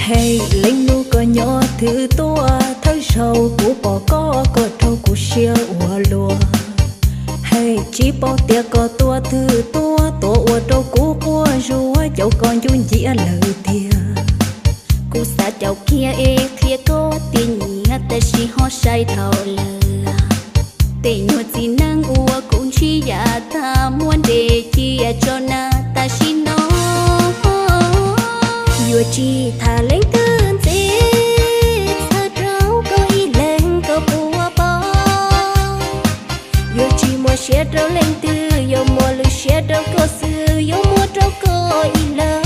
Hey linh nu có nhỏ thứ tua thấy sầu của bỏ có trâu của xia ua lùa. Hey chỉ bỏ tia có tua thứ tua ua trâu của rùa cháu con chung dĩa lời tia. Cú sa cháu kia kia có tiền nhỉ ta chỉ ho say thầu lờ. Tê nhột gì năng ua cũng chỉ ya ta muốn để chia cho na ta chỉ nó. Vừa chỉ thả lấy tương dễ thơ trâu có ý lên có bùa bó. Vừa chỉ mua xe trâu lên tư, vừa mua lưu xe trâu có sư, vừa mua trâu có ý lên.